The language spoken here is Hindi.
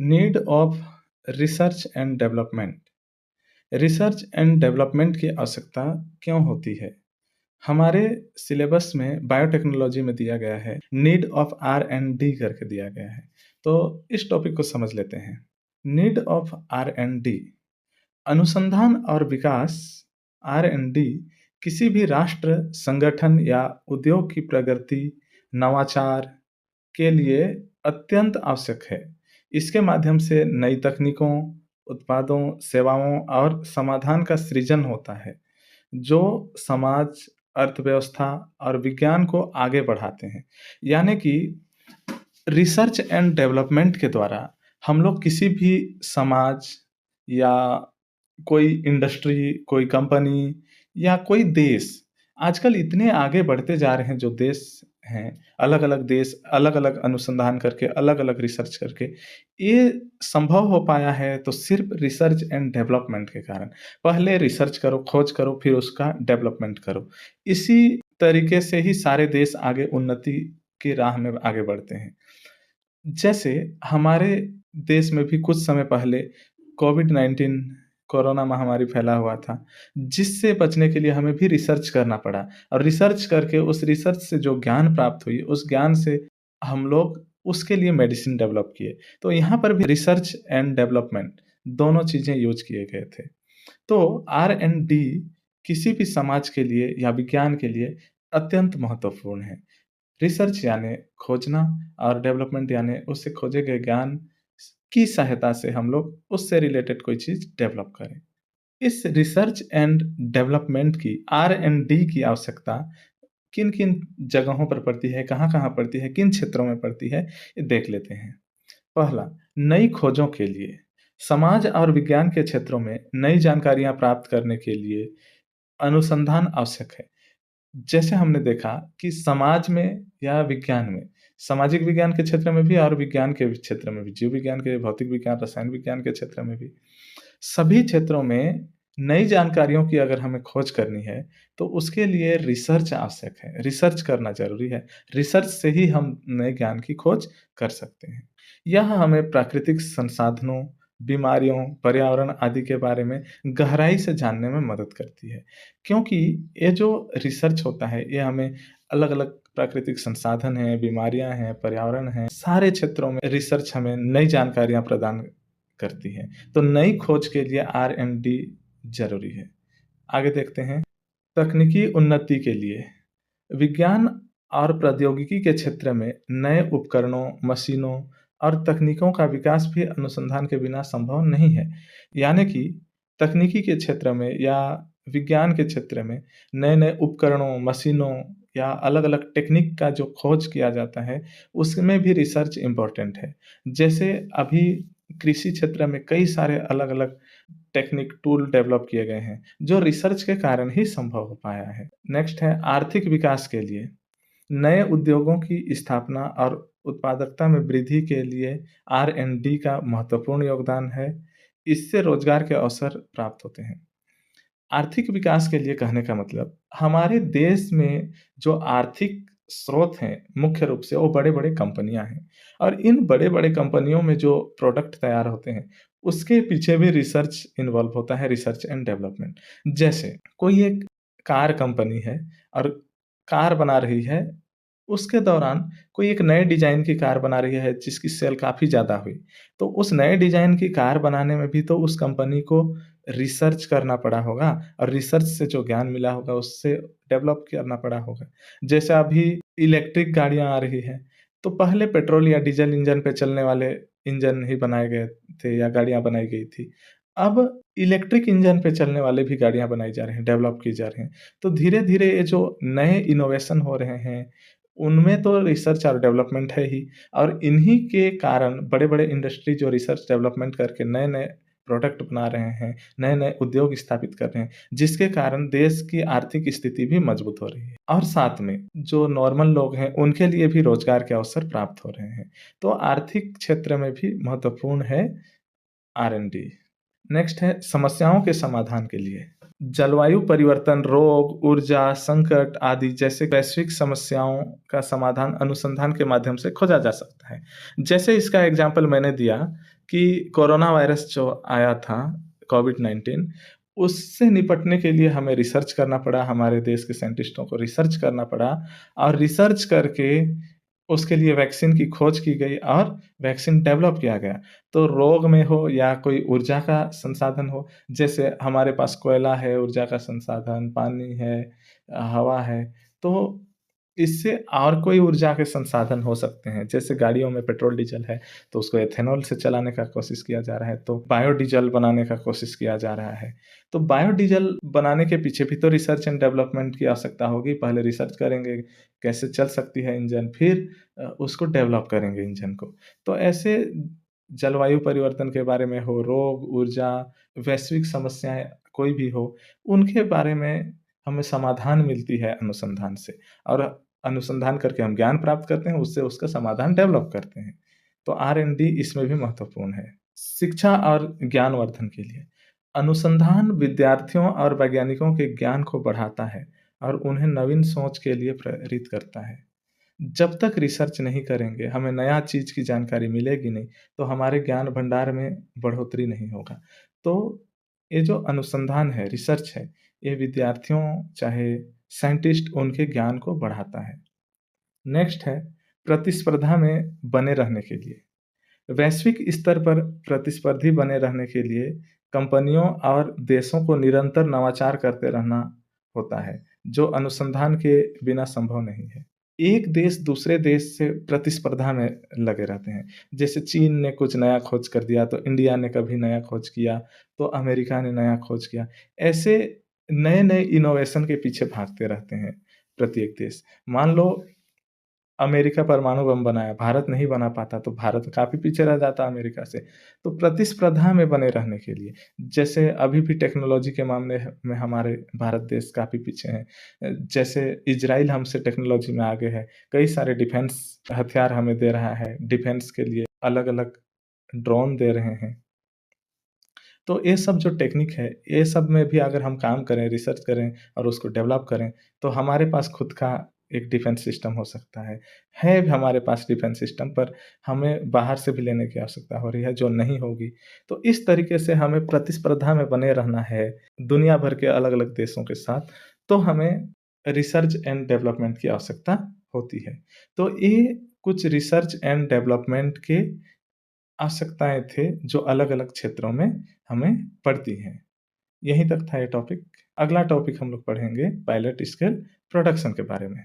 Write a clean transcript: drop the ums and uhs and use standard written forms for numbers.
Need of research and development. Research and development की आवश्यकता क्यों होती है? हमारे सिलेबस में बायोटेक्नोलॉजी में दिया गया है, need of R and D करके दिया गया है। तो इस टॉपिक को समझ लेते हैं। Need of R and D, अनुसंधान और विकास आर एंड डी किसी भी राष्ट्र, संगठन या उद्योग की प्रगति, नवाचार के लिए अत्यंत आवश्यक है। इसके माध्यम से नई तकनीकों, उत्पादों, सेवाओं और समाधान का सृजन होता है, जो समाज, अर्थव्यवस्था और विज्ञान को आगे बढ़ाते हैं। यानी कि रिसर्च एंड डेवलपमेंट के द्वारा हम लोग किसी भी समाज या कोई इंडस्ट्री, कोई कंपनी या कोई देश, आजकल इतने आगे बढ़ते जा रहे हैं जो देश हैं, अलग-अलग देश, अलग-अलग अनुसंधान करके, अलग-अलग रिसर्च करके, ये संभव हो पाया है तो सिर्फ़ रिसर्च एंड डेवलपमेंट के कारण। पहले रिसर्च करो, खोज करो, फिर उसका डेवलपमेंट करो। इसी तरीके से ही सारे देश आगे उन्नति की राह में आगे बढ़ते हैं। जैसे हमारे देश में भी कुछ समय पहले कोविड-19 कोरोना महामारी फैला हुआ था, जिससे बचने के लिए हमें भी रिसर्च करना पड़ा और रिसर्च करके उस रिसर्च से जो ज्ञान प्राप्त हुई, उस ज्ञान से हम लोग उसके लिए मेडिसिन डेवलप किए। तो यहाँ पर भी रिसर्च एंड डेवलपमेंट दोनों चीज़ें यूज़ किए गए थे। तो आर एंड डी किसी भी समाज के लिए या विज्ञान के लिए अत्यंत महत्वपूर्ण है। रिसर्च यानी खोजना और डेवलपमेंट यानी उससे खोजे गए ज्ञान की सहायता से हम लोग उससे रिलेटेड कोई चीज़ डेवलप करें। इस रिसर्च एंड डेवलपमेंट की आर एंड डी की आवश्यकता किन-किन जगहों पर पड़ती है, कहाँ-कहाँ पड़ती है, किन क्षेत्रों में पड़ती है, ये देख लेते हैं। पहला, नई खोजों के लिए। समाज और विज्ञान के क्षेत्रों में नई जानकारियाँ प्राप्त करने के लिए अनुसंधान आवश्यक है। जैसे हमने देखा कि समाज में या विज्ञान में, सामाजिक विज्ञान के क्षेत्र में भी और विज्ञान के क्षेत्र में भी, जीव विज्ञान के, भौतिक विज्ञान, रसायन विज्ञान के क्षेत्र में भी, सभी क्षेत्रों में नई जानकारियों की अगर हमें खोज करनी है, तो उसके लिए रिसर्च आवश्यक है, रिसर्च करना ज़रूरी है। रिसर्च से ही हम नए ज्ञान की खोज कर सकते हैं। यह हमें प्राकृतिक संसाधनों, बीमारियों, पर्यावरण आदि के बारे में गहराई से जानने में मदद करती है। क्योंकि ये जो रिसर्च होता है, ये हमें अलग-अलग प्राकृतिक संसाधन हैं, बीमारियाँ हैं, पर्यावरण हैं, सारे क्षेत्रों में रिसर्च हमें नई जानकारियाँ प्रदान करती है। तो नई खोज के लिए आर एंड डी ज़रूरी है। आगे देखते हैं, तकनीकी उन्नति के लिए विज्ञान और प्रौद्योगिकी के क्षेत्र में नए उपकरणों, मशीनों और तकनीकों का विकास भी अनुसंधान के बिना संभव नहीं है। यानी कि तकनीकी के क्षेत्र में या विज्ञान के क्षेत्र में नए-नए उपकरणों, मशीनों या अलग-अलग टेक्निक का जो खोज किया जाता है, उसमें भी रिसर्च इम्पोर्टेंट है। जैसे अभी कृषि क्षेत्र में कई सारे अलग-अलग टेक्निक, टूल डेवलप किए गए हैं, जो रिसर्च के कारण ही संभव हो पाया है। नेक्स्ट है आर्थिक विकास के लिए। नए उद्योगों की स्थापना और उत्पादकता में वृद्धि के लिए आर एंड डी का महत्वपूर्ण योगदान है। इससे रोजगार के अवसर प्राप्त होते हैं। आर्थिक विकास के लिए कहने का मतलब हमारे देश में जो आर्थिक स्रोत हैं, मुख्य रूप से वो बड़े-बड़े कंपनियाँ हैं और इन बड़े-बड़े कंपनियों में जो प्रोडक्ट तैयार होते हैं, उसके पीछे भी रिसर्च इन्वॉल्व होता है, रिसर्च एंड डेवलपमेंट। जैसे कोई एक कार कंपनी है और कार बना रही है, उसके दौरान कोई एक नए डिज़ाइन की कार बना रही है जिसकी सेल काफ़ी ज़्यादा हुई। तो उस नए डिज़ाइन की कार बनाने में भी तो उस कंपनी को रिसर्च करना पड़ा होगा और रिसर्च से जो ज्ञान मिला होगा उससे डेवलप करना पड़ा होगा। जैसे अभी इलेक्ट्रिक गाड़ियाँ आ रही हैं, तो पहले पेट्रोल या डीज़ल इंजन पे चलने वाले इंजन ही बनाए गए थे या गाड़ियाँ बनाई गई थी। अब इलेक्ट्रिक इंजन पे चलने वाले भी गाड़ियाँ बनाई जा रही हैं, डेवलप की जा रही हैं। तो धीरे-धीरे ये जो नए इनोवेशन हो रहे हैं, उनमें तो रिसर्च और डेवलपमेंट है ही और इन्हीं के कारण बड़े-बड़े इंडस्ट्री जो रिसर्च डेवलपमेंट करके नए-नए प्रोडक्ट बना रहे हैं, नए-नए उद्योग स्थापित कर रहे हैं, जिसके कारण देश की आर्थिक स्थिति भी मजबूत हो रही है। और साथ में जो नॉर्मल लोग हैं, उनके लिए भी रोज़गार के अवसर प्राप्त हो रहे हैं। तो आर्थिक क्षेत्र में भी महत्वपूर्ण है आर एंड डी। नेक्स्ट है समस्याओं के समाधान के लिए। जलवायु परिवर्तन, रोग, ऊर्जा, संकट आदि जैसे वैश्विक समस्याओं का समाधान अनुसंधान के माध्यम से खोजा जा सकता है। जैसे इसका एग्ज़ाम्पल मैंने दिया कि कोरोना वायरस जो आया था, कोविड-19, उससे निपटने के लिए हमें रिसर्च करना पड़ा, हमारे देश के साइंटिस्टों को रिसर्च करना पड़ा और रिसर्च करके उसके लिए वैक्सीन की खोज की गई और वैक्सीन डेवलप किया गया। तो रोग में हो या कोई ऊर्जा का संसाधन हो, जैसे हमारे पास कोयला है, ऊर्जा का संसाधन, पानी है, हवा है, तो इससे और कोई ऊर्जा के संसाधन हो सकते हैं। जैसे गाड़ियों में पेट्रोल, डीज़ल है, तो उसको एथेनॉल से चलाने का कोशिश किया जा रहा है, तो बायोडीज़ल बनाने का कोशिश किया जा रहा है। तो बायोडीज़ल बनाने के पीछे भी तो रिसर्च एंड डेवलपमेंट की आवश्यकता होगी। पहले रिसर्च करेंगे, कैसे चल सकती है इंजन, फिर उसको डेवलप करेंगे इंजन को। तो ऐसे जलवायु परिवर्तन के बारे में हो, रोग, ऊर्जा, वैश्विक समस्याएँ कोई भी हो, उनके बारे में हमें समाधान मिलती है अनुसंधान से और अनुसंधान करके हम ज्ञान प्राप्त करते हैं, उससे उसका समाधान डेवलप करते हैं। तो आर-एन-डी इसमें भी महत्वपूर्ण है। शिक्षा और ज्ञानवर्धन के लिए अनुसंधान विद्यार्थियों और वैज्ञानिकों के ज्ञान को बढ़ाता है और उन्हें नवीन सोच के लिए प्रेरित करता है। जब तक रिसर्च नहीं करेंगे, हमें नया चीज़ की जानकारी मिलेगी नहीं, तो हमारे ज्ञान भंडार में बढ़ोतरी नहीं होगा। तो ये जो अनुसंधान है, रिसर्च है, ये विद्यार्थियों चाहे साइंटिस्ट उनके ज्ञान को बढ़ाता है। नेक्स्ट है प्रतिस्पर्धा में बने रहने के लिए। वैश्विक स्तर पर प्रतिस्पर्धी बने रहने के लिए कंपनियों और देशों को निरंतर नवाचार करते रहना होता है, जो अनुसंधान के बिना संभव नहीं है। एक देश दूसरे देश से प्रतिस्पर्धा में लगे रहते हैं। जैसे चीन ने कुछ नया खोज कर दिया, तो इंडिया ने कभी नया खोज किया, तो अमेरिका ने नया खोज किया। ऐसे नए-नए इनोवेशन के पीछे भागते रहते हैं प्रत्येक देश। मान लो अमेरिका परमाणु बम बनाया, भारत नहीं बना पाता, तो भारत काफ़ी पीछे रह जाता अमेरिका से। तो प्रतिस्पर्धा में बने रहने के लिए, जैसे अभी भी टेक्नोलॉजी के मामले में हमारे भारत देश काफ़ी पीछे हैं। जैसे इज़राइल हमसे टेक्नोलॉजी में आगे है, कई सारे डिफेंस हथियार हमें दे रहा है, डिफेंस के लिए अलग-अलग ड्रोन दे रहे हैं। तो ये सब जो टेक्निक है, ये सब में भी अगर हम काम करें, रिसर्च करें और उसको डेवलप करें, तो हमारे पास खुद का एक डिफेंस सिस्टम हो सकता है। है भी हमारे पास डिफेंस सिस्टम पर हमें बाहर से भी लेने की आवश्यकता हो रही है, जो नहीं होगी। तो इस तरीके से हमें प्रतिस्पर्धा में बने रहना है, दुनिया भर के अलग-अलग देशों के साथ, तो हमें रिसर्च एंड डेवलपमेंट की आवश्यकता होती है। तो ये कुछ रिसर्च एंड डेवलपमेंट के आवश्यकताएँ थे, जो अलग-अलग क्षेत्रों में हमें पड़ती हैं। यहीं तक था ये टॉपिक। अगला टॉपिक हम लोग पढ़ेंगे पायलट स्केल प्रोडक्शन के बारे में।